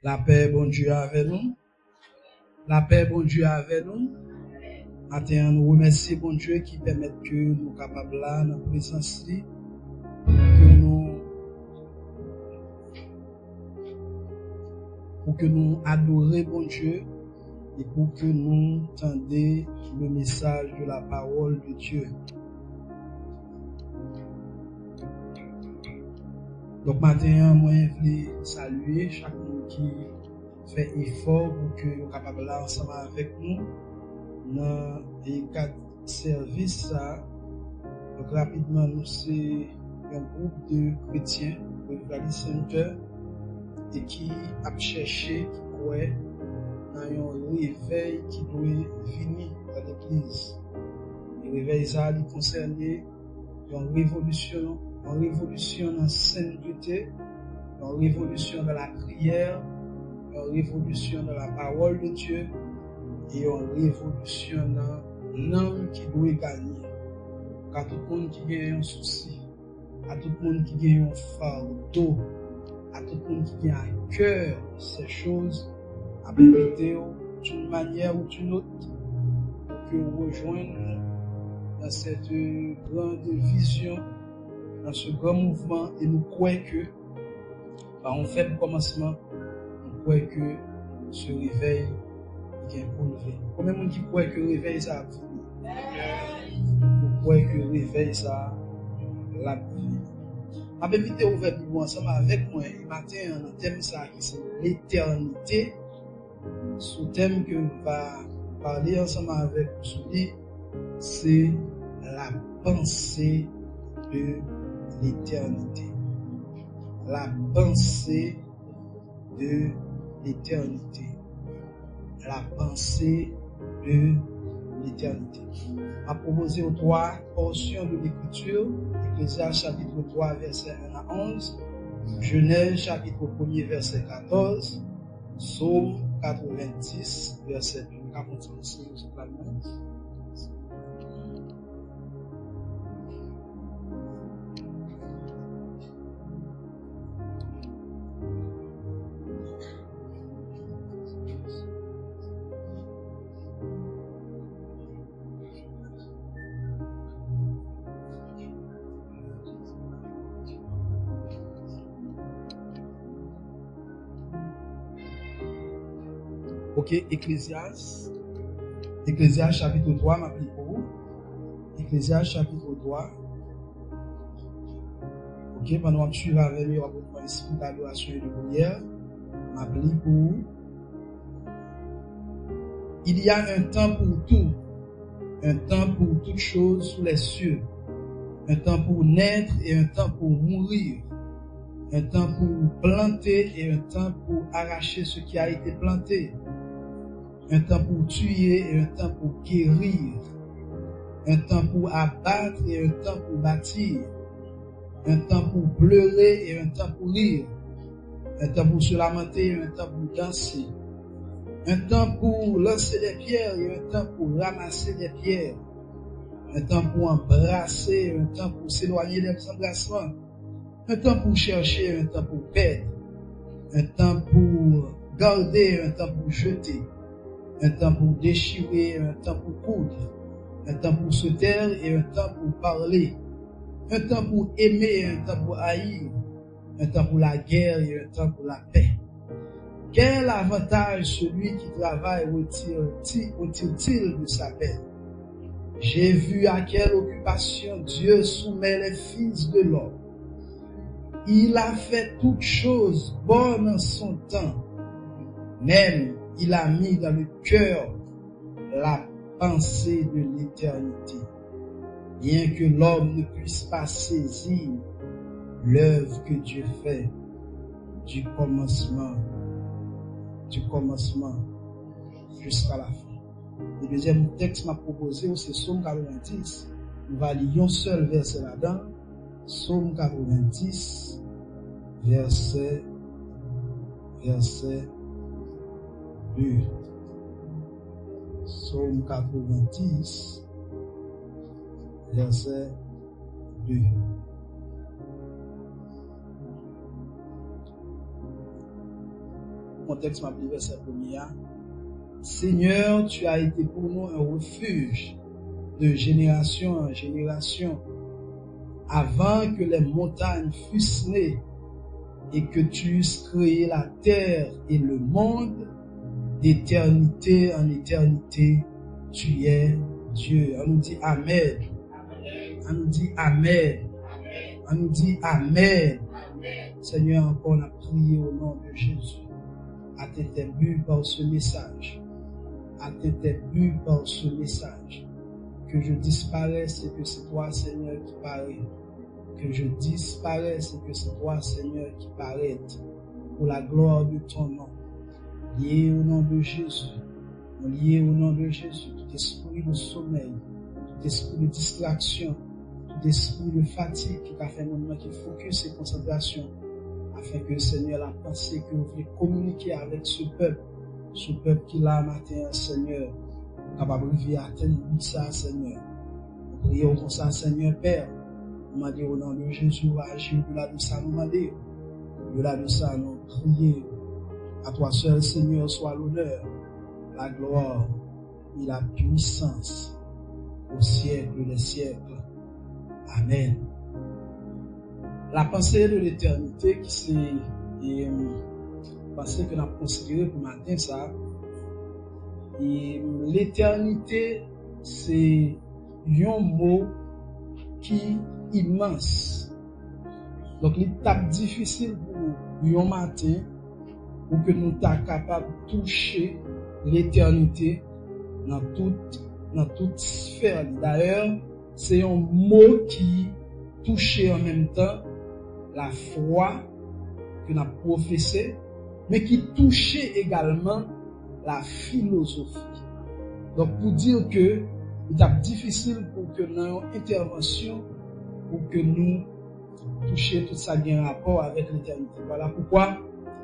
La paix, bon Dieu, avec nous. La paix, bon Dieu, avec nous. Matin, nous remercions, bon Dieu, qui permet que nous sommes capables là, dans la présence, pour que nous adorions, bon Dieu, et pour que nous entendions le message de la parole de Dieu. Donc, matin, moi, je veux saluer chaque monde qui fait effort pour que nous soyons capables là ensemble avec nous dans les 4 services. Donc, rapidement, nous, c'est un groupe de chrétiens, de Valley Center, et qui a cherché, qui croit dans un réveil qui doit venir dans l'église. Le réveil, ça, il concerne une révolution dans la sainteté, une révolution dans la prière, une révolution dans la parole de Dieu, et une révolution dans l'homme qui doit gagner. À tout le monde qui a un souci, à tout le monde qui a un fardeau, à tout le monde qui a un cœur, ces choses, à inviter d'une manière ou d'une autre, pour que vous rejoignez dans cette grande vision, dans ce grand mouvement, et nous croyons que, par un faible commencement, nous croyons que ce réveil est pour lever. Combien de monde qui croit que le réveil ça a fini? Vous croyez que le réveil ça l'a fini? Je vais inviter à ouvrir Bible ensemble avec moi. Et matin, un thème ça qui c'est l'éternité. Ce thème que on va parler ensemble avec vous, c'est la pensée de l'éternité. La pensée de l'éternité. La pensée de l'éternité. A proposé aux 3 portions de l'écriture, Ecclésiaste chapitre 3, verset 1 à 11, Genèse chapitre 1er, verset 14, Psaume 90, verset 2. Ok, Ecclésiaste chapitre 3, m'appelle pour vous. Ecclésiaste chapitre 3. Ok, pendant que tu vas avec lui, on va prendre l'esprit d'adoration et de prière. M'appelle pour vous. Il y a un temps pour tout, un temps pour toutes choses sous les cieux, un temps pour naître et un temps pour mourir, un temps pour planter et un temps pour arracher ce qui a été planté, un temps pour tuer et un temps pour guérir, un temps pour abattre et un temps pour bâtir, un temps pour pleurer et un temps pour rire, un temps pour se lamenter et un temps pour danser, un temps pour lancer des pierres et un temps pour ramasser des pierres, un temps pour embrasser et un temps pour s'éloigner des embrassements, un temps pour chercher et un temps pour perdre, un temps pour garder et un temps pour jeter, un temps pour déchirer et un temps pour coudre, un temps pour se taire et un temps pour parler, un temps pour aimer et un temps pour haïr, un temps pour la guerre et un temps pour la paix. Quel avantage celui qui travaille retire-t-il de sa paix? J'ai vu à quelle occupation Dieu soumet les fils de l'homme. Il a fait toutes choses bonnes en son temps. Même il a mis dans le cœur la pensée de l'éternité. Bien que l'homme ne puisse pas saisir l'œuvre que Dieu fait du commencement jusqu'à la fin. Le deuxième texte m'a proposé, c'est Psaume 90. Nous va lire un seul verset là-dedans. Psaume 90, verset 2. Psaume 90, verset 2. contexte, ma verset premier. Seigneur, tu as été pour nous un refuge de génération en génération, avant que les montagnes fussent nées et que tu eusses créé la terre et le monde, d'éternité en éternité, tu es Dieu. On nous dit Amen. On nous dit Amen. On nous dit Amen. Seigneur, encore on a prié au nom de Jésus. Atteins tes buts par ce message. Atteins tes buts par ce message. Que je disparaisse et que c'est toi, Seigneur, qui paraît. Que je disparaisse et que c'est toi, Seigneur, qui paraît. Pour la gloire de ton nom. Lié au nom de Jésus. Lié au nom de Jésus. Tout esprit de sommeil. Tout esprit de distraction. Tout esprit de fatigue qui t'a fait mon nom, qui focus et concentration. Afin que, Seigneur, la pensée que vous voulez communiquer avec ce peuple qui là matin, Seigneur, capable de vivre atteindre ça, Seigneur. Nous prions comme ça, Seigneur Père. Nous demandons au nom de Jésus, va agir au-delà de ça, nous demandons. Au-delà de ça, nous prions. À toi seul, Seigneur, soit l'honneur, la gloire et la puissance au siècle des siècles. Amen. La pensée de l'éternité qui c'est pensée que nous avons considérée pour matin ça. Et l'éternité, c'est un mot qui est immense. Donc, l'étape difficile pour un matin, pour que nous soyons capables de toucher l'éternité dans toute sphère. D'ailleurs, c'est un mot qui touche en même temps la foi que nous avons professée, mais qui touche également la philosophie. Donc, pour dire que il est difficile pour que nous ayons une intervention, pour que nous touchions tout ça qui a un rapport avec l'éternité. Voilà pourquoi,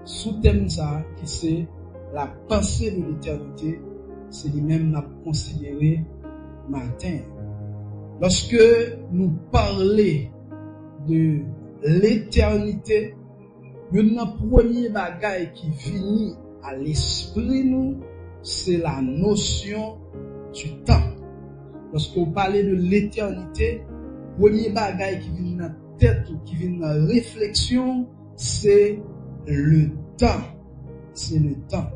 sous thème ça, qui c'est la pensée de l'éternité, c'est lui-même n'a considéré matin. Lorsque nous parlons de l'éternité, une premier bagaille qui vient à l'esprit nous, c'est la notion du temps. Lorsqu'on parle de l'éternité, premier bagaille qui vient dans la tête ou qui vient dans la réflexion, c'est le temps. C'est le temps.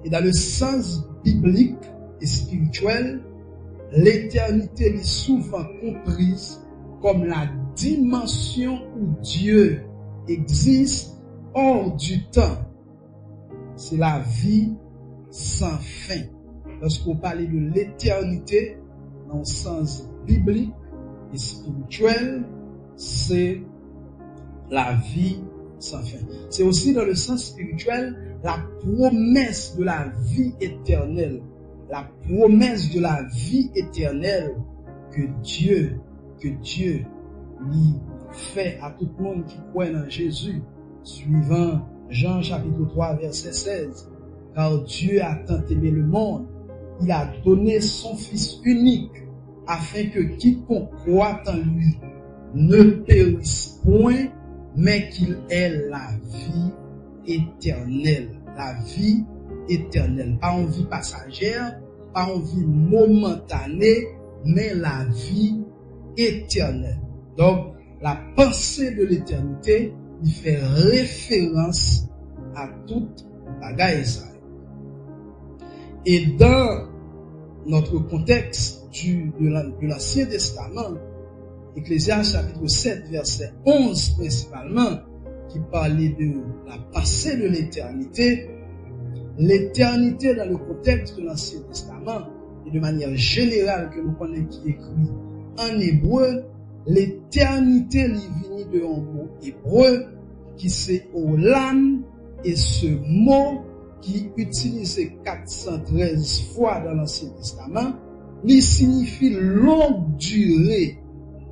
Et dans le sens biblique et spirituel, l'éternité est souvent comprise comme la dimension où Dieu existe hors du temps. C'est la vie sans fin. Lorsqu'on parle de l'éternité, dans le sens biblique et spirituel, c'est la vie sans fin. C'est aussi dans le sens spirituel la promesse de la vie éternelle. La promesse de la vie éternelle que Dieu lui fait à tout le monde qui croit en Jésus, suivant Jean chapitre 3 verset 16. Car Dieu a tant aimé le monde, il a donné son Fils unique, afin que quiconque croit en lui ne périsse point, mais qu'il ait la vie éternelle. La vie éternelle. Pas une vie passagère, pas une vie momentanée, mais la vie éternelle. Donc, la pensée de l'éternité, il fait référence à toute bagaille. Et dans notre contexte de l'Ancien Testament, Ecclésiaste chapitre 7, verset 11 principalement, qui parlait de la pensée de l'éternité, l'éternité dans le contexte de l'Ancien Testament, et de manière générale que nous connaissons qui est écrit en hébreu, l'éternité est venue de un mot hébreu qui c'est olam, et ce mot qui est utilisé 413 fois dans l'Ancien Testament, il signifie longue durée,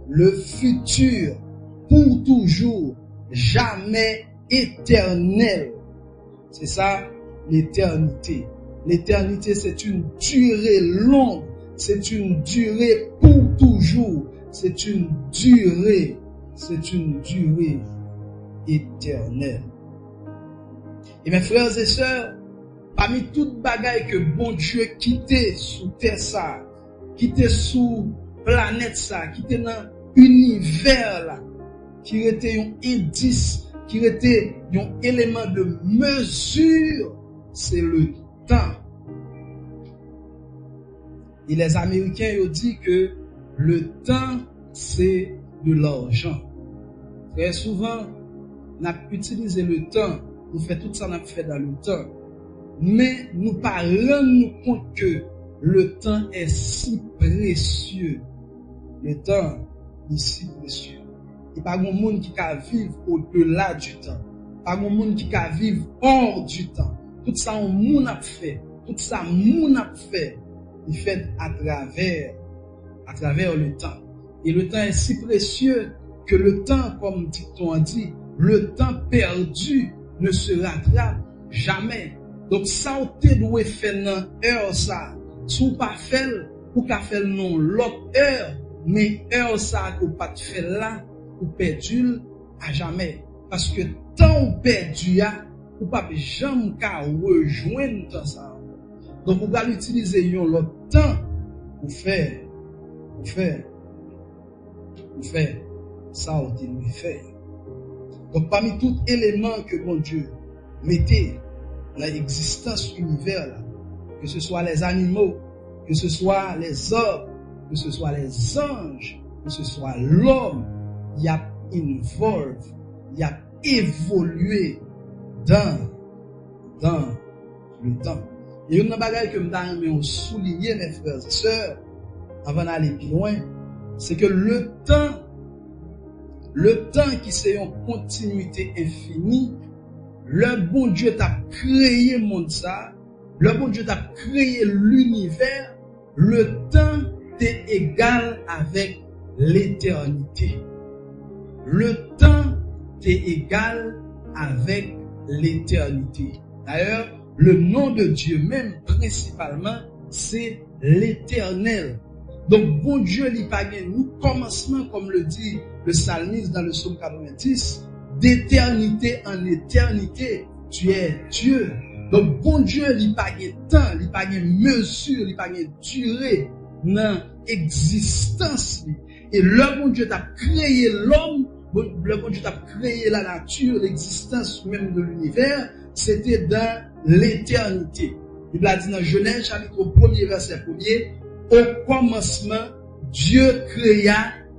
le futur, pour toujours, jamais éternel. C'est ça l'éternité. L'éternité, c'est une durée longue, c'est une durée pour toujours, c'est une durée éternelle. Et mes frères et sœurs, Parmi toutes bagailles que bon Dieu quittait sous terre ça, quittait sous planète ça, quittait dans univers là, qui était un indice, qui était un élément de mesure, c'est le temps. Et les Américains ont dit que le temps, c'est de l'argent. Très souvent, on a utilisé le temps, nous faisons tout ça, on a fait dans le temps. Mais nous ne rendons pas compte que le temps est si précieux. Le temps est si précieux. Il n'y a pas de monde qui peut vivre au-delà du temps. Il n'y a pas de monde qui peut vivre hors du temps. Tout ça, on a fait. Tout ça, on a fait. Il fait à travers le temps. Et le temps est si précieux que le temps, comme on dit, le temps perdu ne se rattrape jamais. Donc, ça, on te doit faire dans heure ça. Si on pas fait, ou qu'à faire non l'autre heure, mais heure ça qu'on pas fait là, ou perdu à jamais. Parce que tant perdu ou pas jamais qu'à rejoindre dans ça. Donc, on va utiliser l'autre temps pour faire ça, on te doit faire. Donc, parmi tout élément que mon Dieu mettait dans l'existence univers là, que ce soit les animaux, que ce soit les hommes, que ce soit les anges, que ce soit l'homme, il a involve, il a évolué dans le temps. Et une bagaille que je souligner, mes frères et sœurs, avant d'aller plus loin, c'est que le temps qui c'est une continuité infinie, le bon Dieu t'a créé le monde ça, le bon Dieu t'a créé l'univers, le temps est égal avec l'éternité. Le temps est égal avec l'éternité. D'ailleurs, le nom de Dieu même principalement, c'est l'Éternel. Donc, bon Dieu, il pas nous commencement, comme le dit le psalmiste dans le psaume 90, d'éternité en éternité, tu es Dieu. Donc, bon Dieu, il pas temps, il pas mesure, il pas durée dans l'existence. Et le bon Dieu t'a créé l'homme, le bon Dieu t'a créé la nature, l'existence même de l'univers, c'était dans l'éternité. Il a dit dans Genèse, chapitre 1er, verset 1er, au commencement, Dieu créa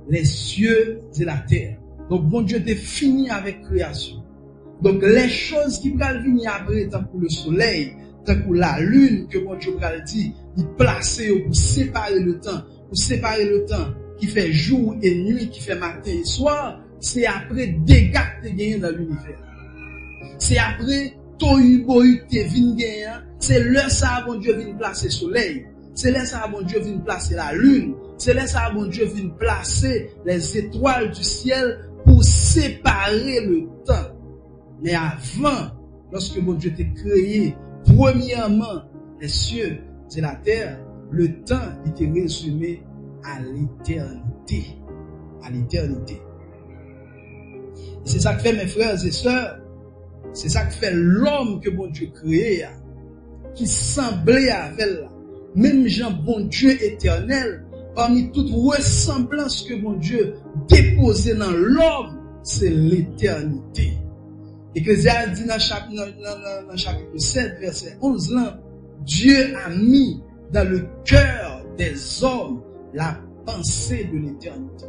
les cieux et la terre. Donc, bon Dieu était fini avec création. Donc, les choses qui vont venir après, tant pour le soleil, tant pour la lune, que bon Dieu va dire, il place pour séparer le temps qui fait jour et nuit, qui fait matin et soir, c'est après dégâts que tu gagnes dans l'univers. C'est après Tohu Bohu te vin gagner, c'est là ça bon Dieu vient placer soleil. C'est là ça bon Dieu vient placer la lune. C'est là ça bon Dieu vient placer les étoiles du ciel pour séparer le temps. Mais avant, lorsque mon Dieu t'a créé, premièrement, les cieux et la terre, le temps était résumé à l'éternité. À l'éternité. Et c'est ça que fait mes frères et sœurs. C'est ça que fait l'homme que mon Dieu créé, qui semblait avec là. Même Jean, bon Dieu éternel, parmi toutes ressemblances que mon Dieu déposait dans l'homme, c'est l'éternité. Ecclésiaste dit dans chapitre 7, verset 11, là, Dieu a mis dans le cœur des hommes la pensée de l'éternité.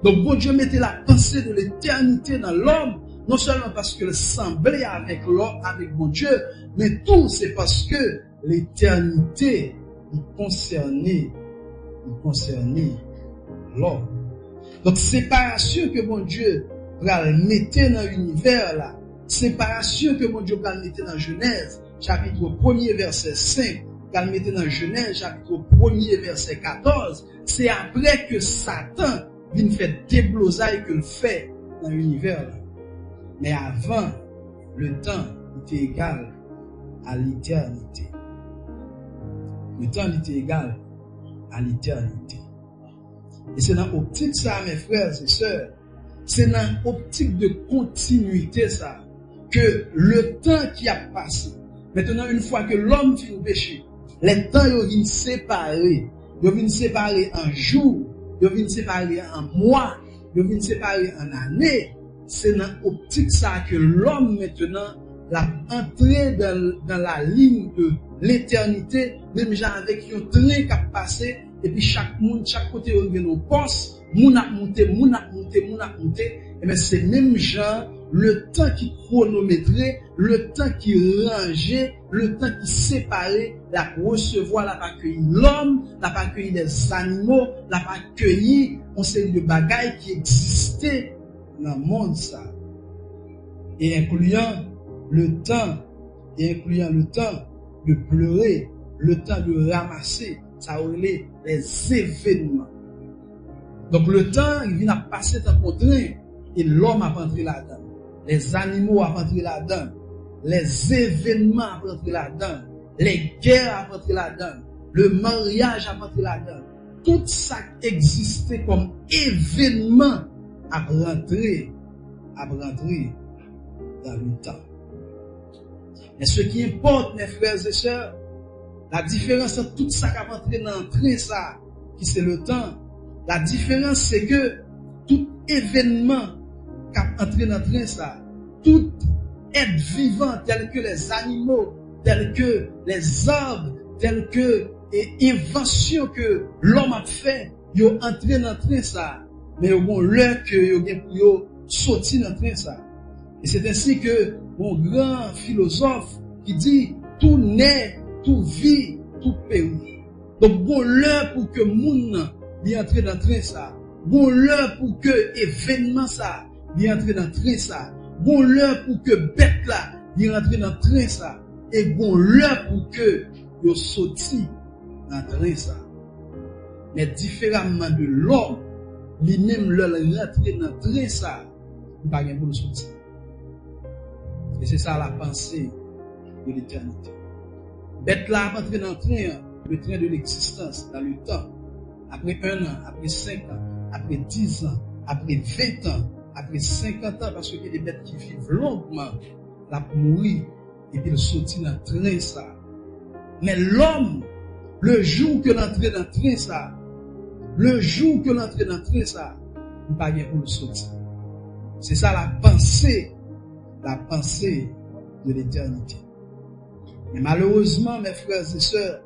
Donc, bon Dieu mettait la pensée de l'éternité dans l'homme, non seulement parce qu'il semblait avec l'homme, avec mon Dieu, mais tout c'est parce que l'éternité concernait l'homme. Donc, séparation que mon Dieu va mettre dans l'univers là, séparation que mon Dieu va mettre dans Genèse, chapitre 1er, verset 5, va mettre dans Genèse, chapitre 1er, verset 14, c'est après que Satan vient faire déblosaille que le fait dans l'univers là. Mais avant, le temps était égal à l'éternité. Le temps était égal à l'éternité. Et c'est dans l'optique ça, mes frères et sœurs, c'est dans l'optique de continuité ça, que le temps qui a passé, Maintenant, une fois que l'homme finit péché, les temps ils viennent séparer. Ils viennent séparer en jour, ils viennent séparer en mois, ils viennent séparer en année. C'est dans l'optique ça que l'homme maintenant l'a entré dans la ligne de l'éternité, même genre avec un train qui a passé, et puis chaque côté on vient au poste, moun a monté, et bien c'est même genre le temps qui chronométrait, le temps qui rangeait, le temps qui séparait, la recevoir, la accueillir l'homme, la accueillir les animaux, la accueillir on sait de bagailles qui existaient dans le monde ça. Et incluant le temps de pleurer, le temps de ramasser, ça relève les événements. Donc le temps, il vient à passer dans le train et l'homme a rentré là-dedans. Les animaux a rentré là-dedans. Les événements a rentré là-dedans. Les guerres a rentré là-dedans. Le mariage a rentré là-dedans. Tout ça existait comme événement a rentré dans le temps. Mais ce qui importe, mes frères et sœurs, la différence entre tout ça qui a rentré dans le train, ça, qui c'est le temps, la différence c'est que tout événement qui a entré dans le train, ça, tout être vivant, tel que les animaux, tel que les arbres, tel que les inventions que l'homme a fait, ils ont entré dans le train, ça, mais ils ont l'heure que ils ont sorti dans le train, ça. Et c'est ainsi que mon grand philosophe qui dit tout naît, tout vit, tout périt. Donc bon l'heure pour que moun y entre dans le train ça. Bon l'heure pour que événement ça y entre dans le train ça. Bon l'heure pour que bête là y entre dans le train ça. Et bon l'heure pour que yo sorti dans le train ça. Mais différemment de l'homme, lui-même leur rentrer dans le train ça, il pas gain pour le sortir. Et c'est ça la pensée de l'éternité. Bête là rentrer dans le train de l'existence, dans le temps. Après 1 an, après 5 ans, après 10 ans, après 20 ans, après 50 ans, parce qu'il y a des bêtes qui vivent longuement, la mourir, et puis le sortir dans le train ça. Mais l'homme, le jour que l'entrée dans le train ça, il n'y a pas rien pour le sortir. C'est ça la pensée de l'éternité. Mais malheureusement, mes frères et sœurs,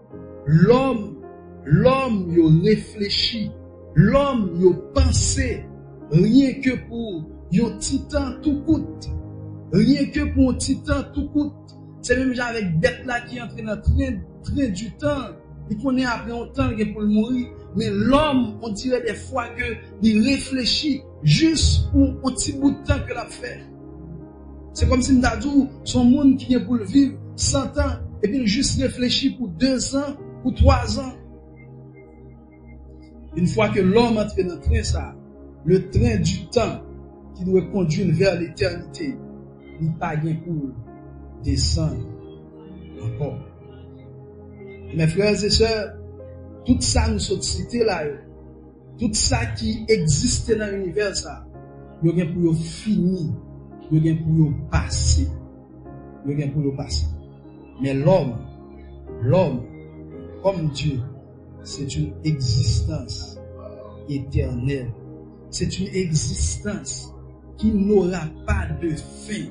l'homme, il réfléchit, l'homme, il pensé, rien que pour un titan tout coûte. Rien que pour un titan tout coûte. C'est même genre avec bête là qui entre dans le train du temps. Il connaît après un temps pour le mourir. Mais l'homme, on dirait des fois que il réfléchit juste pour un petit bout de temps que l'a fait. C'est comme si m'dadou son monde qui vient pour le vivre 100 ans et puis il juste réfléchit pour 2 ans, pour 3 ans. Une fois que l'homme entre dans le train ça, le train du temps qui doit conduire vers l'éternité, il n'y a pas rien pour descendre encore. Mes frères et sœurs, tout ça nous sommes cités là, tout ça qui existait dans l'univers ça, il y a pour finir, il y a pour passer, Mais l'homme, comme Dieu, c'est une existence éternelle. C'est une existence qui n'aura pas de fin.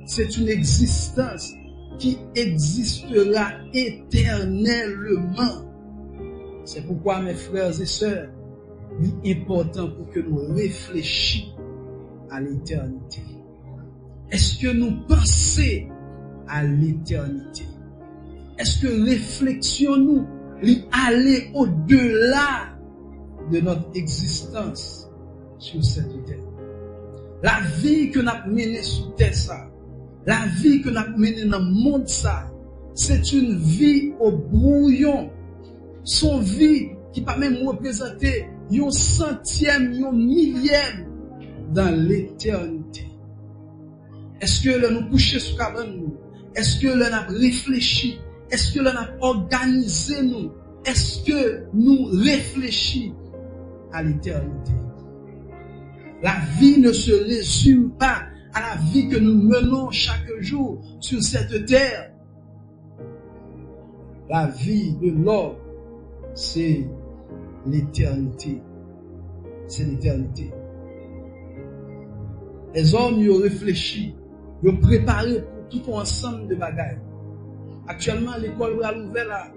C'est une existence qui existera éternellement. C'est pourquoi, mes frères et sœurs, il est important pour que nous réfléchissions à l'éternité. Est-ce que nous pensons à l'éternité? Est-ce que réflexionnons aller au-delà de notre existence sur cette terre? La vie que nous avons menée sur terre, ça, la vie que nous avons menée dans le monde, ça, c'est une vie au brouillon. Son vie qui peut même représenter un centième, un millième dans l'éternité. Est-ce que nous coucher sur cabane nous? Est-ce que nous avons réfléchi? Est-ce que nous avons organisé nous? Est-ce que nous réfléchissons à l'éternité? La vie ne se résume pas à la vie que nous menons chaque jour sur cette terre. La vie de l'homme, c'est l'éternité. C'est l'éternité. Les hommes, ils ont réfléchi, ils ont préparé pour tout un ensemble de bagages. Actuellement, l'école va l'ouvrir là.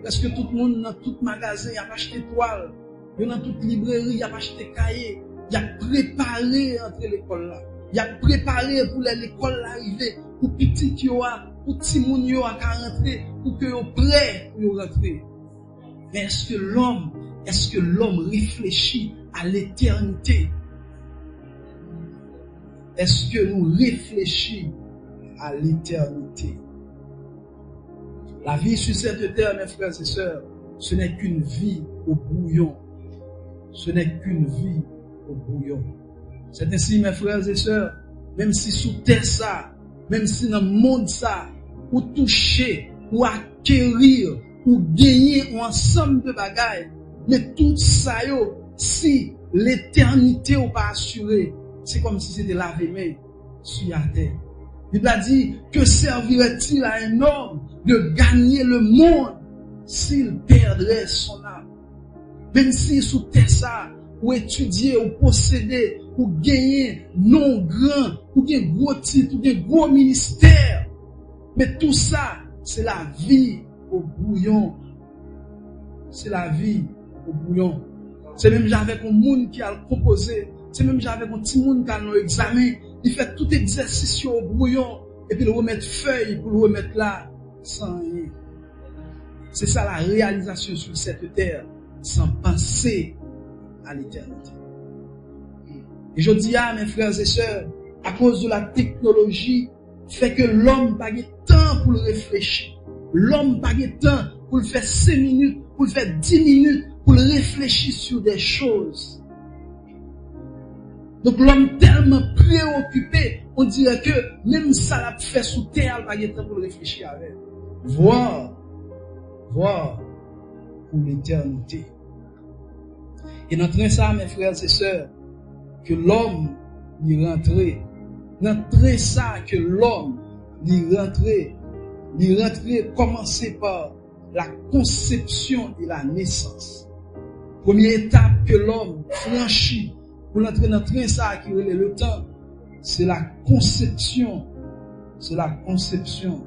Parce que tout le monde, dans tout magasin, il a acheté toile. Dans toute librairie, il a acheté cahier. Il a préparé entre l'école là. Il a préparé pour l'école arriver. Pour petit qui a, pour petit moun yo a rentrer, pour que yo prêt pour rentrer. Mais est-ce que l'homme réfléchit à l'éternité? Est-ce que nous réfléchissons à l'éternité? La vie sur cette terre, mes frères et sœurs, ce n'est qu'une vie au bouillon. Ce n'est qu'une vie au bouillon. C'est ainsi, mes frères et sœurs, même si sous terre ça, même si dans le monde ça, ou toucher, ou acquérir, ou gagner un ensemble de bagailles, mais tout ça, si l'éternité n'est pas assurée, c'est comme si c'était lavé main sur la terre. Il a dit, que servirait-il à un homme de gagner le monde s'il perdrait son âme? Même si sous terre ça, ou étudier, ou posséder, ou gagner non grand, ou gagner gros titre, ou gagner gros ministère. Mais tout ça, c'est la vie au bouillon. C'est la vie au bouillon. C'est même j'avais un monde qui a le composé. C'est même j'avais un petit monde qui a le examen. Il fait tout exercice au brouillon et puis le remettre feuille pour le remettre là sans rien. C'est ça la réalisation sur cette terre sans penser à l'éternité. Et je dis à mes frères et sœurs, à cause de la technologie, fait que l'homme n'a pas de temps pour le réfléchir. L'homme n'a pas de temps pour le faire 5 minutes, pour le faire 10 minutes, pour le réfléchir sur des choses. Donc l'homme tellement préoccupé, on dirait que même ça l'a fait sous terre, il n'a pas de temps pour le réfléchir avec. Voir pour l'éternité. Et dans ça, mes frères et sœurs, que l'homme y rentrait. Dans ça, que l'homme y rentrait, commencer par la conception et la naissance. Première étape que l'homme franchit pour entrer dans ça qui est le temps, c'est la conception. C'est la conception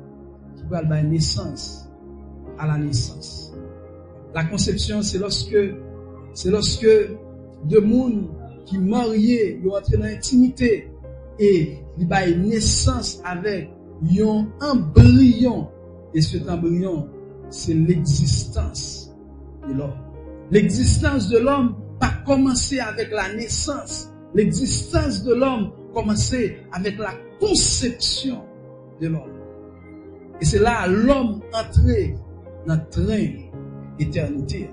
qui va donner naissance à la naissance. La conception, c'est lorsque deux monde qui mariés, ils entrent dans l'intimité et ils donnent naissance avec un embryon. Et cet embryon, c'est l'existence de l'homme. L'existence de l'homme pas commencé avec la naissance. L'existence de l'homme commençait avec la conception de l'homme. Et c'est là l'homme entré dans le train d'éternité.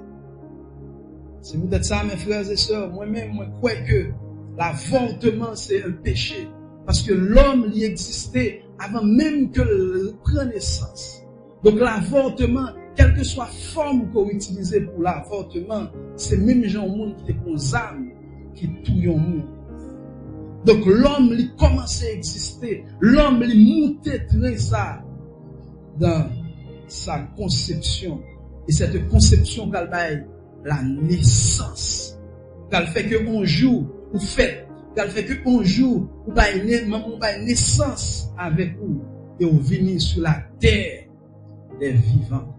C'est peut-être ça, mes frères et sœurs. Moi-même, moi crois que l'avortement, c'est un péché. Parce que l'homme y existait avant même que le prenne naissance. Donc l'avortement, quelle que soit la forme qu'on utilise pour l'avortement, c'est même gens monde qui est comme âme qui touille au monde. Donc l'homme lui commençait à exister, l'homme lui montait très ça dans sa conception. Et cette conception qu'elle baille la naissance. Qu'elle fait que un jour ou fait, qu'elle fait que un jour ou baille naissance avec vous et on vient sur la terre des vivants.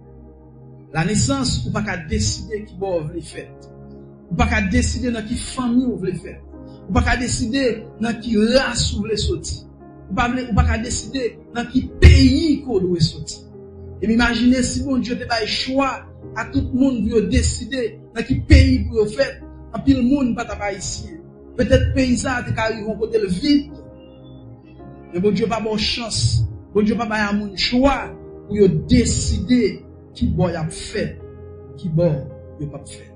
La naissance, vous ne pouvez pas décider qui vous voulez faire. Vous ne pouvez pas décider dans quelle famille vous voulez faire. Vous ne pouvez pas décider dans quelle race vous voulez sortir. Vous ne pouvez pas décider dans quel pays vous voulez sortir. Et imaginez si bon Dieu te donne le choix à tout le monde pour décider dans quel pays vous voulez faire. En plus, le monde ne va pas ici. Peut-être pays ça te arrive au côté le vide. Mais bon Dieu pas bonne chance. Bon Dieu pas un monde choix pour décider qui boy a fait, qui boy n'a pas fait.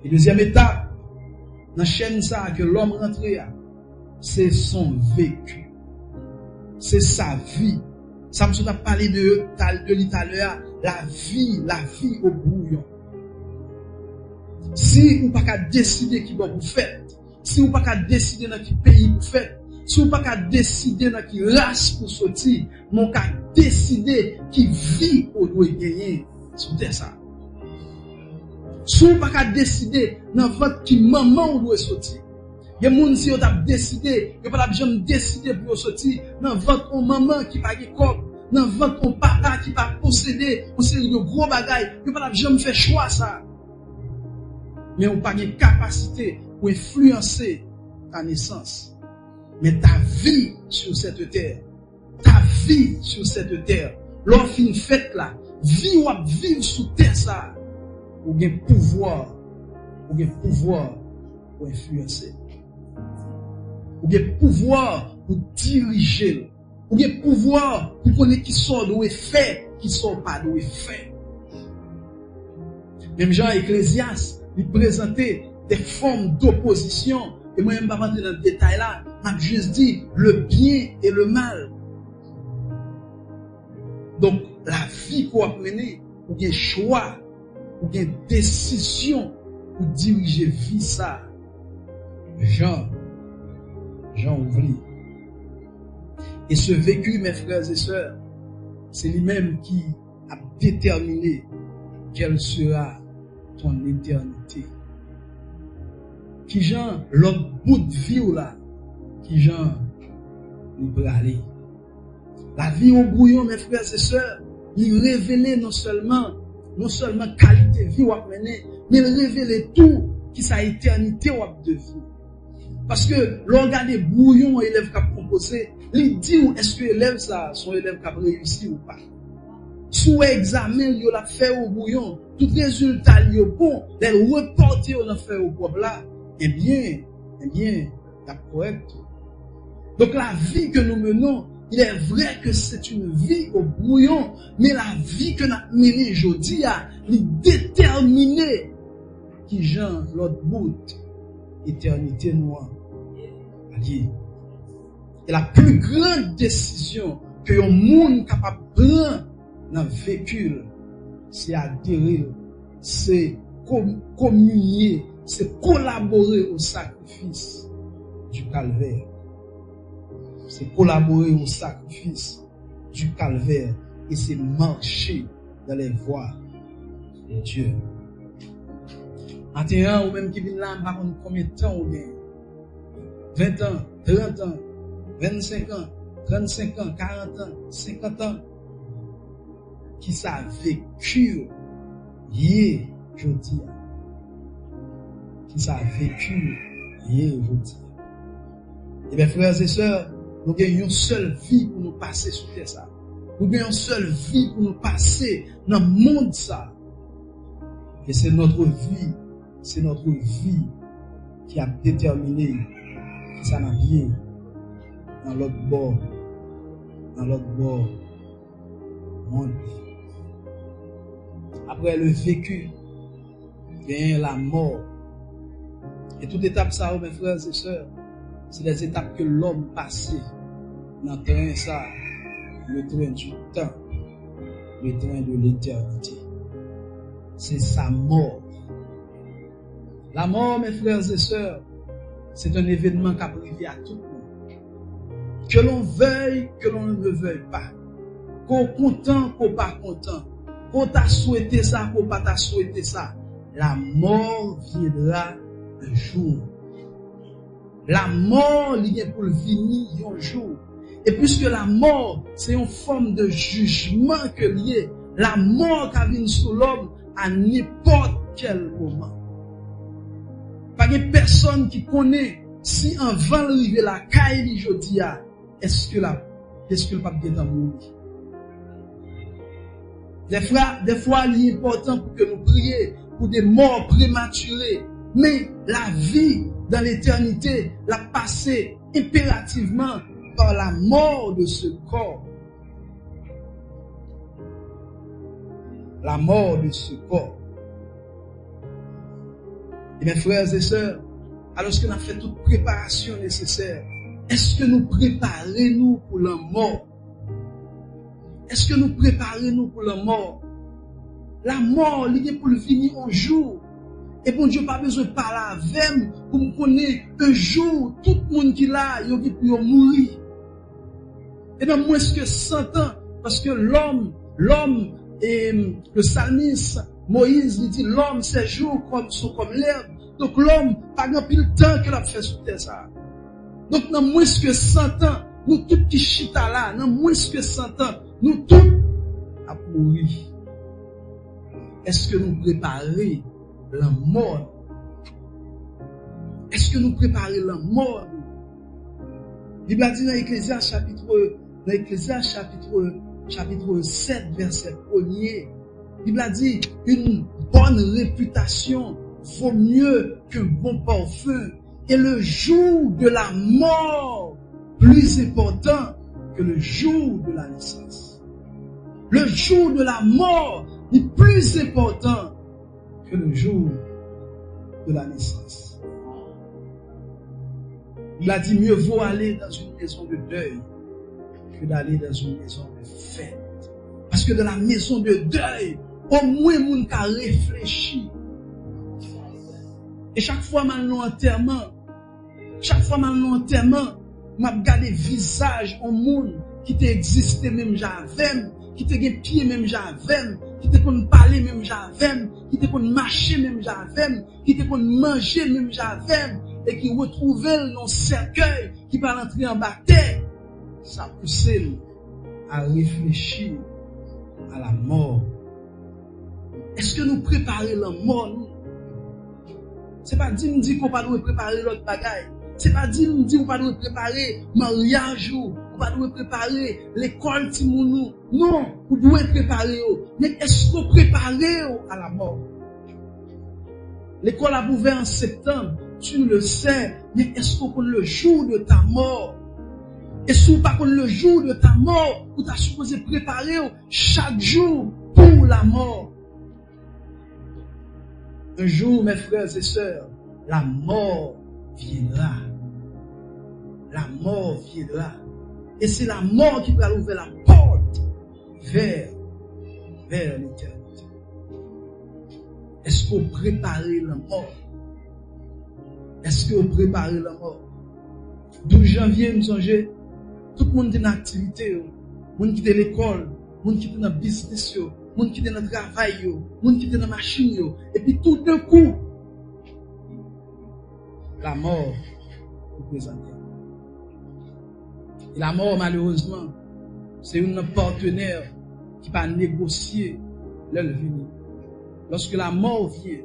Et deuxième étape, dans la chaîne ça que l'homme rentre, c'est son vécu. C'est sa vie. Ça me a parlé de l'Italien, la vie au bouillon. Si vous pas décider qui va vous faire, si vous pas décider dans quel pays vous faites, si vous pas décider dans quelle race pour sortir, mon cas décider qui vie ou doit gagner sur terre ça. Si vous pas décider dans votre qui maman ou doit sortir. Il y a des gens qui ont décidé, ils pas jamais décider pour sortir dans votre maman qui pas de corps, dans votre papa qui pas posséder, on série de gros bagailles, ils pas jamais faire choix ça. Mais on pas de capacité pour influencer ta naissance. Mais ta vie sur cette terre, lorsqu'il une fête là, vie ou vivre sur terre ça, ou bien pouvoir pour influencer. Ou bien pouvoir pour diriger. Ou bien pouvoir pour connaître qui sort d'où est fait, qui sort pas d'où est fait. Même Jean Ecclésiaste, il présentait des formes d'opposition. Et moi, je ne vais pas rentrer dans le détail là. Je juste dit le bien et le mal. Donc, la vie qu'on a menée, ou bien choix, ou bien décision pour diriger vie ça. Jean oublie. Et ce vécu, mes frères et sœurs, c'est lui-même qui a déterminé quelle sera ton éternité. Qui Jean, l'autre bout de vie ou là, qui Jean, il peut aller. La vie au brouillon, mes frères et sœurs, il révélait non seulement qualité de vie ou à mener, mais il révélait tout qui sa éternité ou de vie. Parce que l'on regarde les brouillons élèves qui ont composé, il dit où est-ce que l'élève ça, son élève qui a réussi ou pas. Sous examen, il a fait au brouillon, tout résultat il est bon, les reporter on a fait au problème là, eh bien, c'est correct. Donc la vie que nous menons, il est vrai que c'est une vie au brouillon, mais la vie que nous avons menée aujourd'hui, elle est déterminée qui Jean l'autre bout, éternité noire. Et la plus grande décision que un monde capable de prendre dans le véhicule, c'est adhérer, c'est communier, c'est collaborer au sacrifice du calvaire. C'est collaborer au sacrifice du calvaire et c'est marcher dans les voies de Dieu. Maintenant, ou même qui vient là, par contre, combien de temps on est? 20 ans, 30 ans, 25 ans, 35 ans, 40 ans, 50 ans, qui ça vécu hier, aujourd'hui. Qui ça vécu hier, aujourd'hui. Et bien, frères et sœurs, nous avons une seule vie pour nous passer sur terre ça. Nous avons une seule vie pour nous passer dans le monde ça. Et c'est notre vie qui a déterminé qui ça n'a bien dans l'autre bord monde. Après le vécu, vient la mort. Et toute étape ça, mes frères et sœurs, c'est les étapes que l'homme passe dans le train ça, le train du temps, le train de l'éternité. C'est sa mort. La mort, mes frères et sœurs, c'est un événement qui a privé à tout le monde. Que l'on veuille, que l'on ne veuille pas. Qu'on content, qu'on pas content. Qu'on t'a souhaité ça, qu'on pas t'a souhaité ça. La mort viendra un jour. La mort, il est pour venir un jour. Et puisque la mort, c'est une forme de jugement que lié, la mort qui vient sur l'homme à n'importe quel moment. Pas de personne qui connaît si en vent arriver la caille aujourd'hui, est-ce que le pape est mourir? Des fois, il est important pour que nous prions pour des morts prématurées. Mais la vie dans l'éternité l'a passé impérativement par la mort de ce corps. La mort de ce corps. Et mes frères et sœurs, alors qu'on a fait toute préparation nécessaire, est-ce que nous préparons pour la mort? Est-ce que nous préparons pour la mort? La mort, il est pour le venir un jour. Et bon Dieu, pas besoin de parler avec pour me connaître un jour, tout le monde qui est là, il peut mourir. Et dans moins que 100 ans, Parce que l'homme, et le psalmiste, Moïse, il dit, l'homme, ses jours sont comme l'herbe. Donc l'homme, pas grand pile temps que l'a fait sous terre ça. Donc, dans moins que 100 ans, nous tous qui chita là, dans moins que 100 ans, nous tous à mourir. Est-ce que nous préparons la mort? Est-ce que nous préparons la mort? Il Bible dit dans Ecclésiaste chapitre 7, verset 1er, il Bible dit, une bonne réputation vaut mieux qu'un bon parfum, et le jour de la mort plus important que le jour de la naissance. Le jour de la mort est plus important que le jour de la naissance. Il a dit, mieux vaut aller dans une maison de deuil que d'aller dans une maison de fête. Parce que dans la maison de deuil, au moins moun ka réfléchi. Et chaque fois mal l'enterrement, m'a regardé visage en monde qui t'existait même j'avais, qui te gen pied même j'avais, qui te kon parler même j'avais, qui te kon marcher même j'avais, qui te kon manger même j'avais, et qui retrouvait dans cercueil qui va rentrer en bataille. Ça pousse à réfléchir à la mort. Est-ce que nous préparons la mort, nous? C'est pas dit qu'on pas doit préparer l'autre bagaille. C'est pas dit qu'on pas doit préparer mariage ou on pas doit préparer l'école timounou. Non, vous devez préparer. Mais est-ce qu'on prépare à la mort? L'école a ouvert en septembre, tu le sais, mais est-ce qu'on connaît le jour de ta mort? Et si vous ne connaissez pas le jour de ta mort, vous êtes supposé préparer chaque jour pour la mort. Un jour, mes frères et sœurs, la mort viendra. La mort viendra. Et c'est la mort qui va ouvrir la porte vers l'éternité. Est-ce que vous préparez la mort? Est-ce que vous préparez la mort? 12 janvier, nous songeons, tout le monde est en activité, le monde qui est à l'école, le monde qui est dans le business, le monde qui est dans le travail, le monde qui est dans la machine, et puis tout d'un coup, la mort vous présente. Et la mort, malheureusement, c'est un partenaire qui va négocier leur venir. Lorsque la mort vient,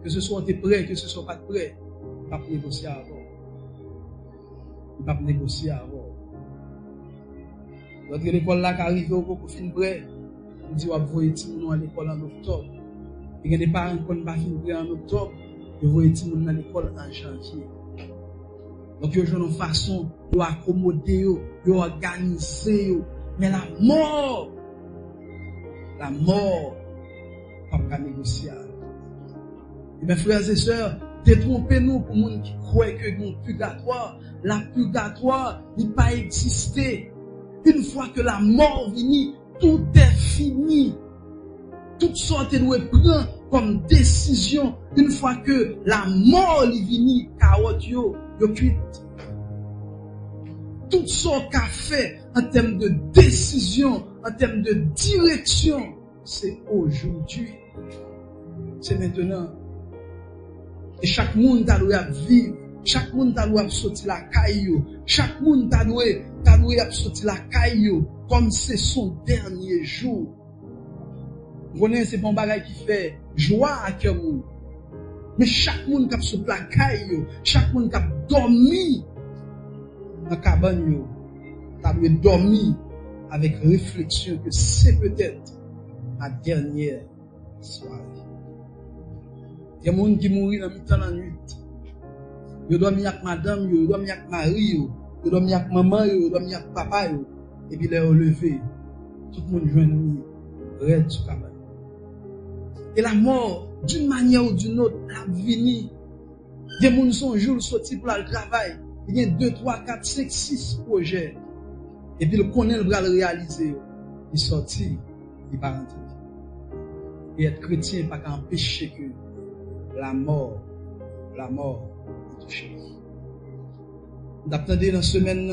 que ce soit t'es prêt, que ce soit pas prêt, il va négocier avant. Il va négocier avant. Lorsque l'école là qui arrive au fin prêt, on dit, on va envoyer tout à l'école en octobre. Il y a des parents qui ne pas fin prêt en octobre, ils vont envoyer tout à l'école en janvier. Donc, il y a une façon de accommoder, de organiser. Mais la mort, pas négocier. Et mes frères et sœurs, détrompez-nous pour les gens qui croient que le purgatoire, la purgatoire n'est pas existé. Une fois que la mort vient, tout est fini. Toutes sortes de prendre comme décision. Une fois que la mort vient, carotte yo cuite. Tout ce qu'a fait en termes de décision, en termes de direction, c'est aujourd'hui. C'est maintenant. Et chaque monde doit vivre. Chaque monde doit sortir la caillou. Chaque monde doit sortir la caillou comme c'est son dernier jour. Vous connaissez, c'est bon bagay qui fait joie à cœur monde. Mais chaque monde qui a sorti la caillou, chaque monde qui a dormi dans la cabane, doit dormir avec réflexion que c'est peut-être ma dernière soirée. Il y a des gens qui mourent dans mi-temps la nuit. Ils dorment avec madame, ils dorment avec mari, ils dorment avec maman, ils dorment avec papa. Et puis ils sont levés. Tout le monde joue nuit, raide sur la cabane. Et la mort, d'une manière ou d'une autre, la vini. Des gens sont jours sortis pour le travail. Il y a 2, 3, 4, 5, 6 projets. Et puis le connaît le bras le réaliser. Il sortit, il va rentrer. Et être chrétien, pas qu'empêcher que la mort est touchée. D'attendre dans la semaine,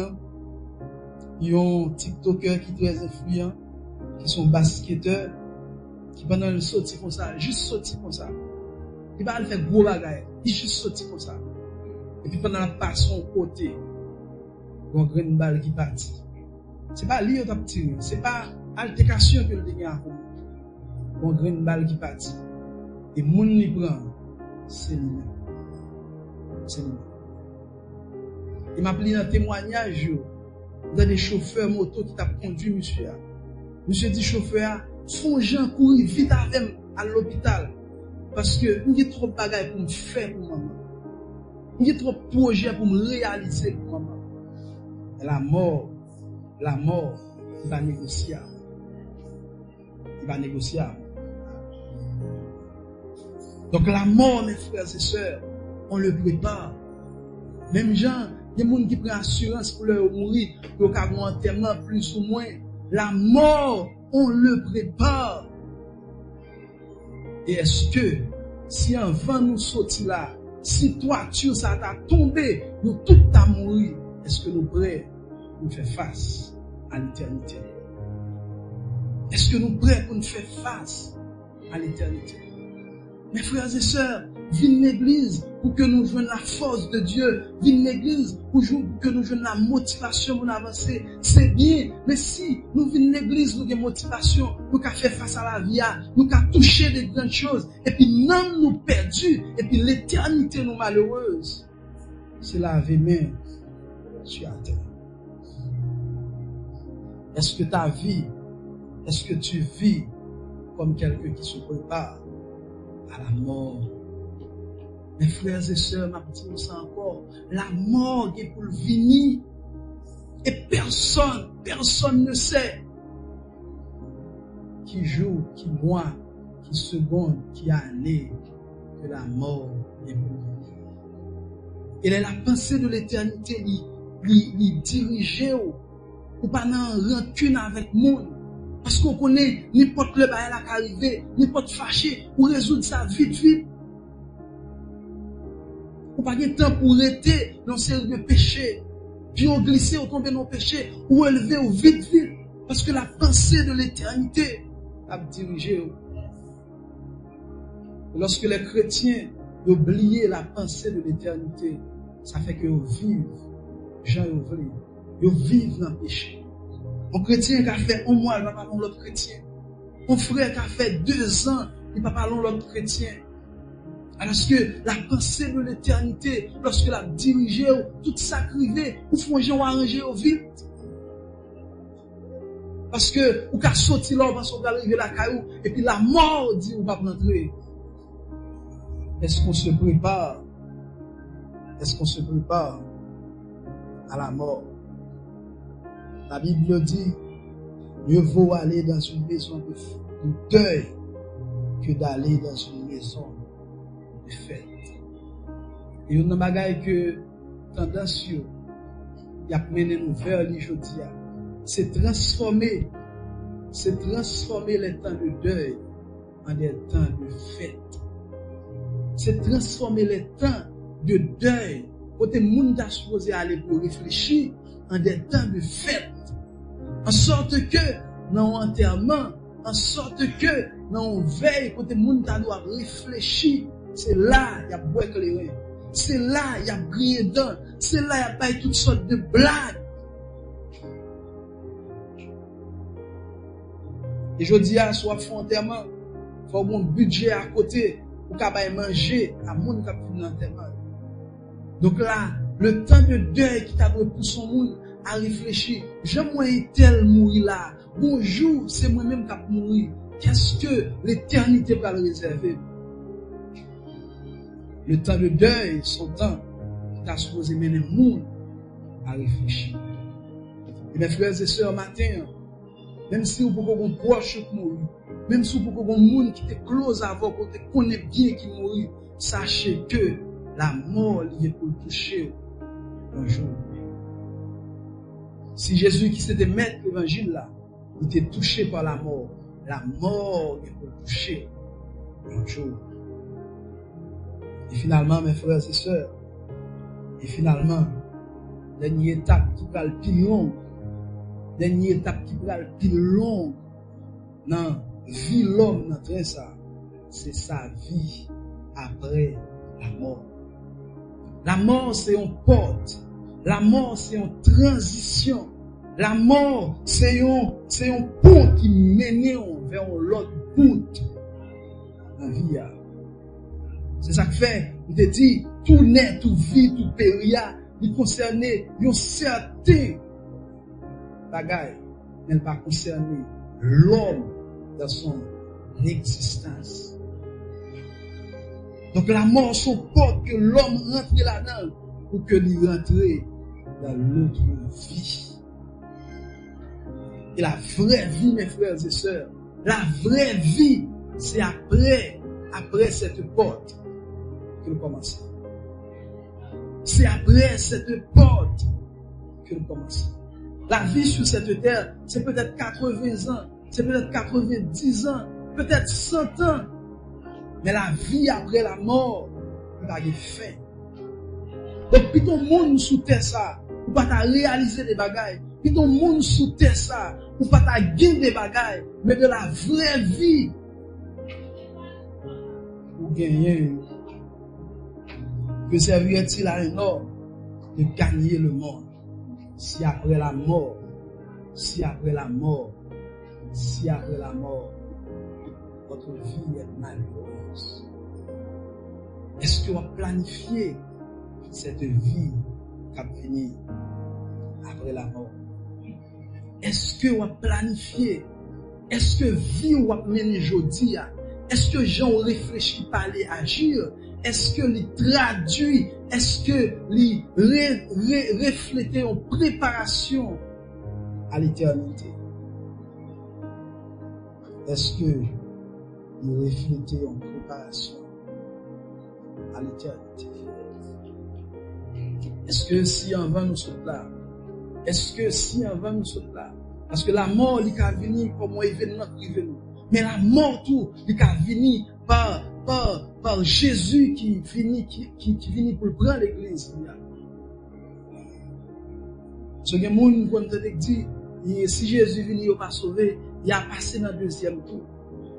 il y a un TikToker qui est très influent, qui sont basketteurs, qui pendant le sorti comme ça, juste sorti comme ça. Il va faire gros bagaille, il juste sorti comme ça. Et puis pendant la passe son côté, on a une balle qui partit. C'est pas lui qui a tiré, c'est pas altercation que le dégât a. On a une balle qui partit. Et moun li prend, c'est lui. C'est lui. Il m'a appelé dans témoignage, vous avez des chauffeurs moto qui t'a conduit, monsieur. Monsieur dit chauffeur, son gens courir vite avec à l'hôpital. Parce que il y a trop de bagages pour me faire pour maman. Il y a trop de projets pour me réaliser pour maman. Et la mort, il va négocier. Il va négocier. Donc la mort, mes frères et sœurs, on le prépare. Même gens, il y a des gens qui prennent assurance pour leur mourir, pour qu'ils aient un enterrement plus ou moins. La mort, on le prépare. Et est-ce que, si avant nous sortir là, si toiture ça t'a tombé, nous tout t'a mourir, est-ce que nous prêts pour faire face à l'éternité? Est-ce que nous prêts pour nous faire face à l'éternité? Mes frères et sœurs, viens l'église pour que nous jouions la force de Dieu. Viens l'église pour que nous jouions la motivation pour avancer. C'est bien, mais si nous venons l'église, nous avons motivation, nous avons fait face à la vie, nous avons touché des grandes choses, et puis non nous perdus, et puis l'éternité nous malheureuse, c'est la vie même sur la terre. Est-ce que ta vie, est-ce que tu vis comme quelqu'un qui se prépare à la mort? Mes frères et sœurs, m'a dit ça encore, la mort est pour le venir. Et personne ne sait qui jour, qui mois, qui seconde, qui année que la mort est pour venir. Et la pensée de l'éternité lui diriger ou pas dans rancune avec monde. Parce qu'on connaît n'importe le bail qui arrivé, n'importe fâché, ou résoudre ça vite. Ou pas de temps pour arrêter dans série de péchés. Puis on glisser, on tomber dans le péché, ou élever, ou vite. Parce que la pensée de l'éternité a dirigé. Lorsque les chrétiens oublient la pensée de l'éternité, ça fait qu'ils vivent, gens ils vivent dans le péché. Un chrétien qui a fait un mois, il ne va pas parler l'autre chrétien. Un frère qui a fait 2 ans, il ne va pas parler l'autre chrétien. Alors que la pensée de l'éternité, lorsque la dirigée, tout ça crivé, ou font gens arranger au vite. Parce que, ou qu'à sortir là, parce qu'on va arriver la caillou, et puis la mort dit, on va pas rentrer. Est-ce qu'on se prépare? Est-ce qu'on se prépare à la mort? La Bible dit, mieux vaut aller dans une maison de deuil que d'aller dans une maison de fête. Et il y a une bagaille que tendance il y a mené nous vers l'aujourd'hui, c'est transformer les temps de deuil en des temps de fête. C'est transformer les temps de deuil côté monde t'a supposé aller pour réfléchir en des temps de fête. En sorte que dans l'enterrement, en sorte que dans une veille, côté monde doit réfléchir, c'est là il y a bois éclairé, c'est là il y a brillé dedans, c'est là il y a pas toutes sortes de blagues. Et je dis à soit font enterrement, faut mon budget à côté pour capable manger à monde qui a fait l'enterrement. Donc là, le temps de deuil qui t'a pour son monde à réfléchir, j'aimerais tel mourir là. Bonjour, c'est moi-même qui a mourir. Qu'est-ce que l'éternité va le réserver? Le temps de deuil, son temps, qui t'a supposé mener le monde à réfléchir. Et mes frères et sœurs, matin, même si vous pouvez un proche qui mourir, même si vous pouvez un monde qui te close avant, qu'on te connaît bien qui mourir, sachez que la mort est pour le toucher un jour. Si Jésus qui s'était maître l'évangile là, il était touché par la mort est pour le toucher un jour. Et finalement, mes frères et sœurs, dernière étape qui va le plus long, dans vie l'homme dans train ça, c'est sa vie après la mort. La mort, c'est une porte. La mort, c'est une transition. La mort, c'est un pont qui mène vers l'autre bout de la vie. C'est ça que fait, on te dit, tout naît, tout vit, tout périt, il concerne une certaine bagaille, mais elle va concerner l'homme dans son existence. Donc la mort supporte que l'homme rentre là-dedans pour que lui rentre dans l'autre vie. Et la vraie vie, mes frères et sœurs, la vraie vie, c'est après cette porte que nous commençons. C'est après cette porte que nous commençons. La vie sur cette terre, c'est peut-être 80 ans, c'est peut-être 90 ans, peut-être 100 ans. Mais la vie après la mort, il va y fin. Donc, puis ton monde sous terre ça, ou pas ta réaliser des bagailles. Puis ton monde sous terre ça, ou pas ta gagner des bagailles, mais de la vraie vie. Ou gagner. Que servirait-il à un homme de gagner le monde? Si après la mort, votre vie est malheureuse. Est-ce que vous planifiez cette vie qui va venir après la mort? Est-ce que vous planifiez? Est-ce que vie vous mener aujourd'hui? Est-ce que gens réfléchissent, parler, agir? Est-ce que les traduit? Est-ce que les refléter en préparation à l'éternité? Est-ce que les refléter en préparation à l'éternité? Est-ce que si on va nous sauter là? Est-ce que si on va nous sauter là? Parce que la mort, il va venir comme un événement privé. Mais la mort, tout, il va venir par Jésus qui finit pour prendre l'église. Ce que les gens quand on dit, si Jésus vient, il va pas sauver, il a passé dans le deuxième tour.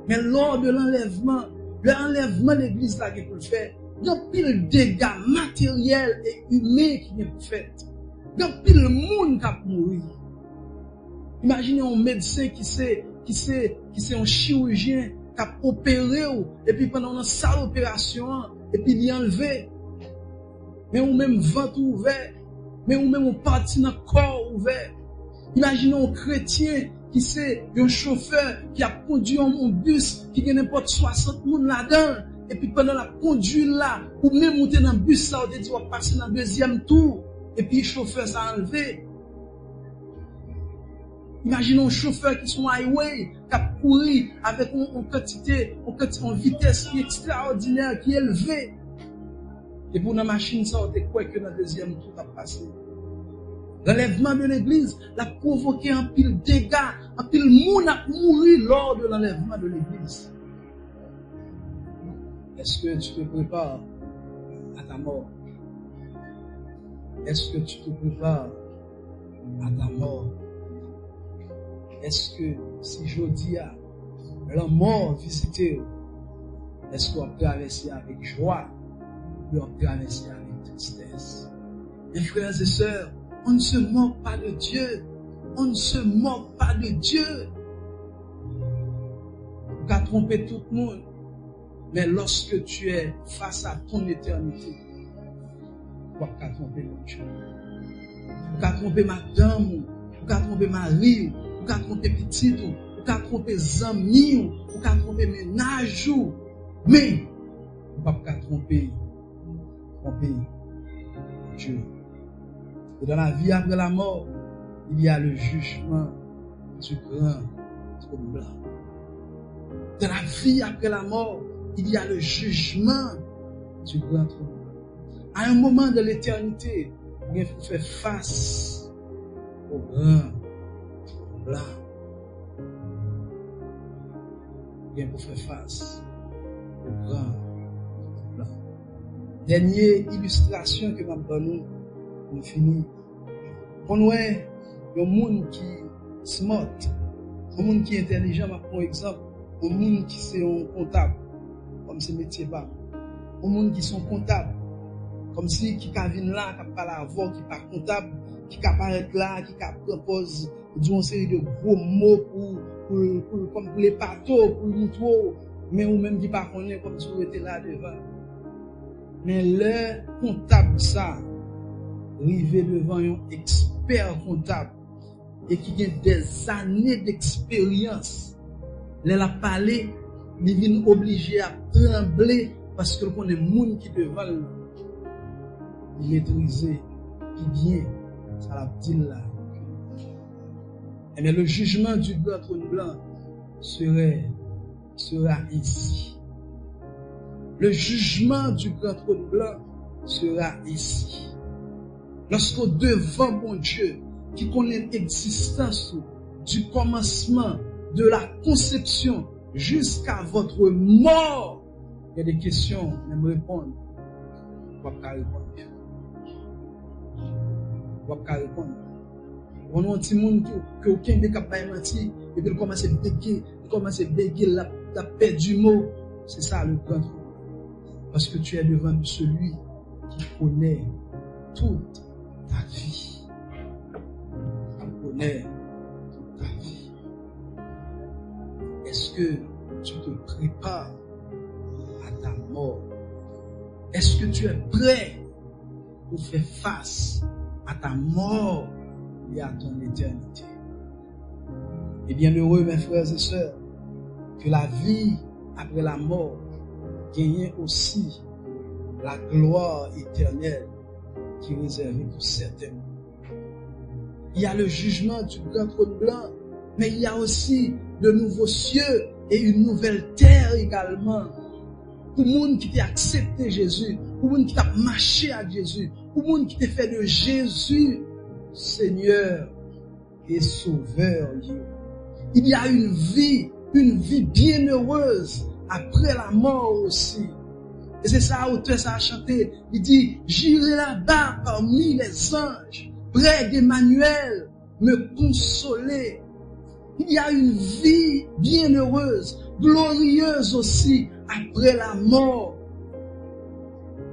Mais lors de l'enlèvement de l'église là qui peut le faire, il y a pile de dégâts matériels et humains qui sont faits. Il y a pile de monde qui a mouru. Imaginez un médecin qui c'est un chirurgien qui a opéré et puis pendant une sale opération et puis il enlevé. Mais ou même ventre ouvert, mais ou même on parti dans le corps ouvert. Imaginez un chrétien qui c'est un chauffeur qui a conduit un bus qui a n'importe 60 personnes là-dedans et puis pendant la conduite là ou même monter dans le bus là on dit on va passer dans le deuxième tour et puis le chauffeur s'est enlevé. Imaginons un chauffeur qui sont highway, qui a couru avec une vitesse qui est extraordinaire, qui est élevée. Et pour la machine, ça, on te quoi que dans le deuxième tour a passé. L'enlèvement de l'église l'a provoqué un pile de dégâts, un pile de monde a mouru lors de l'enlèvement de l'église. Est-ce que tu te prépares à ta mort? Est-ce que tu te prépares à ta mort? Est-ce que si je dis à la mort visiter, est-ce qu'on peut traverser avec joie ou on peut traverser avec tristesse? Mes frères et sœurs, on ne se moque pas de Dieu. On ne se moque pas de Dieu. On va tromper tout le monde. Mais lorsque tu es face à ton éternité, on va tromper mon Dieu. On va tromper madame, on va tromper Marie, on va tromper petit, on va tromper amis, on va tromper ménage, mais on va pas tromper Dieu. Et dans la vie après la mort, il y a le jugement du grand tremblement. Dans la vie après la mort, il y a le jugement du grand tremblement. À un moment de l'éternité, il faut faire face au grand tremblement. Il faut faire face au grand tremblement. Dernière illustration que m'a donné, on finit. On voit un monde qui smart, Un monde qui est intelligent, par exemple, un monde qui c'est un comptable, comme ce métier pas. Un monde qui sont comptables, comme si qui vient là, qui pas la voix, qui pas comptable, qui apparaît là, qui propose une série de gros mots pour les bateaux, pour les moutons, mais ou même qui pas connaît comme si on était là devant. Mais le comptable ça, arrivé devant un expert comptable et qui a des années d'expérience, il a parlé, il vient obligé à trembler parce que on est monde qui devant lui maîtriser qui bien ça la dit là. Et bien le jugement du grand trône blanc sera ici. Le jugement du grand trône blanc sera ici. Lorsqu'au devant mon Dieu, qui connaît l'existence du commencement, de la conception jusqu'à votre mort, il y a des questions, même répondre. On va pas répondre. On va pas répondre. On a un petit monde qui aucun n'est capable de mentir, et puis il commence à béguer, la paix du mot. C'est ça le grand truc. Parce que tu es devant celui qui connaît toute ta vie. Il connaît toute ta vie. Est-ce que tu te prépares à ta mort? Est-ce que tu es prêt pour faire face à ta mort et à ton éternité? Et bien heureux, mes frères et sœurs, que la vie après la mort gagne aussi la gloire éternelle qui est réservée pour certains. Il y a le jugement du grand trône blanc, mais il y a aussi de nouveaux cieux et une nouvelle terre également. Pour le monde qui t'a accepté Jésus, pour le monde qui t'a marché à Jésus, pour le monde qui t'a fait de Jésus Seigneur et Sauveur. Il y a une vie bienheureuse après la mort aussi. Et c'est ça, l'auteur ça a chanté. Il dit, j'irai là-bas parmi les anges, près d'Emmanuel, me consoler. Il y a une vie bienheureuse, glorieuse aussi, après la mort.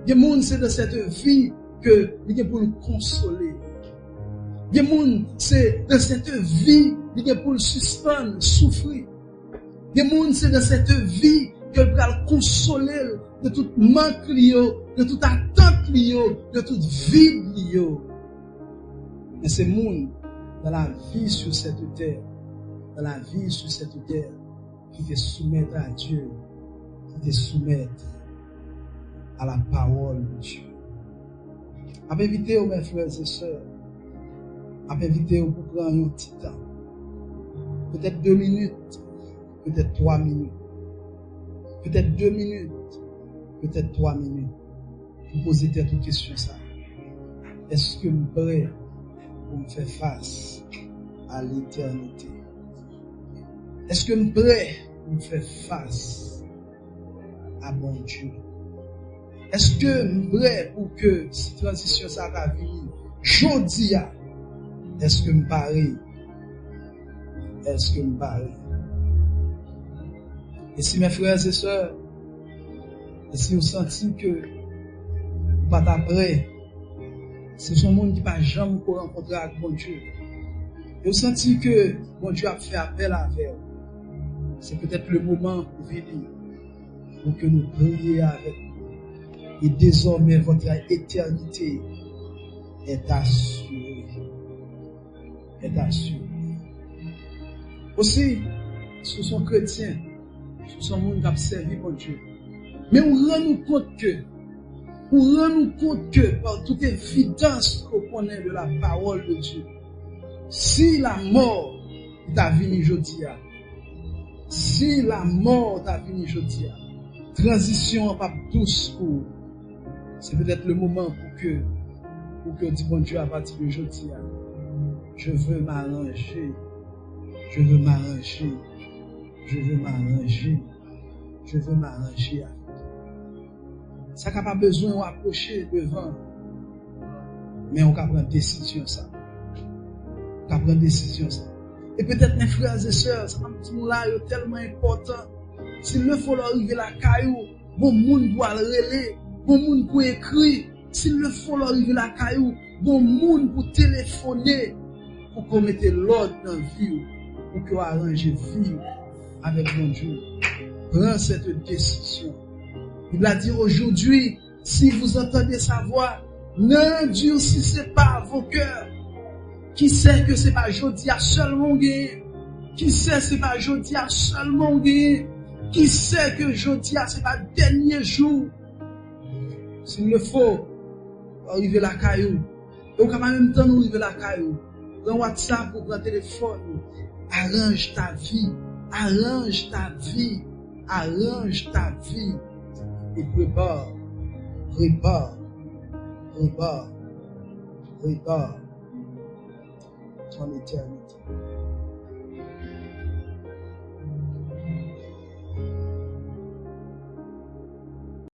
Des gens, c'est de cette vie que il est pour le consoler. Des gens, c'est de cette vie il est pour le suspendre, souffrir. Des gens, c'est de cette vie que pour le consoler de tout manque de toute attente de toute vide. Mais ces gens, dans la vie sur cette terre, qui te soumettent à Dieu, qui te soumettent à la parole de Dieu. Je vais inviter mes frères et sœurs, je vais inviter pour prendre un petit temps, peut-être 2 minutes, peut-être 3 minutes, peut-être 2 minutes, peut-être 3 minutes, pour poser cette question ça. Est-ce que je suis prêt pour me faire face à l'éternité? Est-ce que je suis prêt pour me faire face à mon Dieu? Est-ce que je suis prêt pour que cette transition ça va venir? Jodi a, est-ce que je me parie? Est-ce que je me parie? Et si mes frères et sœurs, et si vous sentez que vous n'êtes pas prêt, c'est son monde qui n'a jamais rencontré avec mon Dieu. Et vous sentez que mon Dieu a fait appel à vous. C'est peut-être le moment pour venir, pour que nous prions avec vous. Et désormais, votre éternité est assurée. Aussi, ce sont chrétiens, ce sont monde qui a servi mon Dieu. Mais on rend nous compte que, par toute évidence qu'on connaît de la parole de Dieu, si la mort t'a venu aujourd'hui, transition pas douce pour, c'est peut-être le moment pour que dit bon Dieu à partir de aujourd'hui, je veux m'arranger avec. Ça n'a pas besoin d'approcher devant, mais on peut prendre décision ça. Et peut-être mes frères et sœurs, ça me là est tellement important. S'il le faut arriver la caillou, bon monde pour relayer, bon monde pour écrire. S'il le faut arriver la caillou, bon monde pour téléphoner, pour qu'on mette l'ordre dans la vie, pour qu'on arrange la vie avec mon Dieu. Prends cette décision. Il a dit aujourd'hui, si vous entendez sa voix, n'endurcissez pas vos cœurs. Qui sait que c'est pas jeudi à seulement gagner? Qui sait c'est pas jeudi à seulement gagner? Qui sait que jeudi à c'est pas dernier jour? S'il le faut, arriver la caillou. Donc en même temps nous arriver la caillou. Dans WhatsApp ou dans téléphone, arrange ta vie, arrange ta vie, arrange ta vie et prépare ton éternité.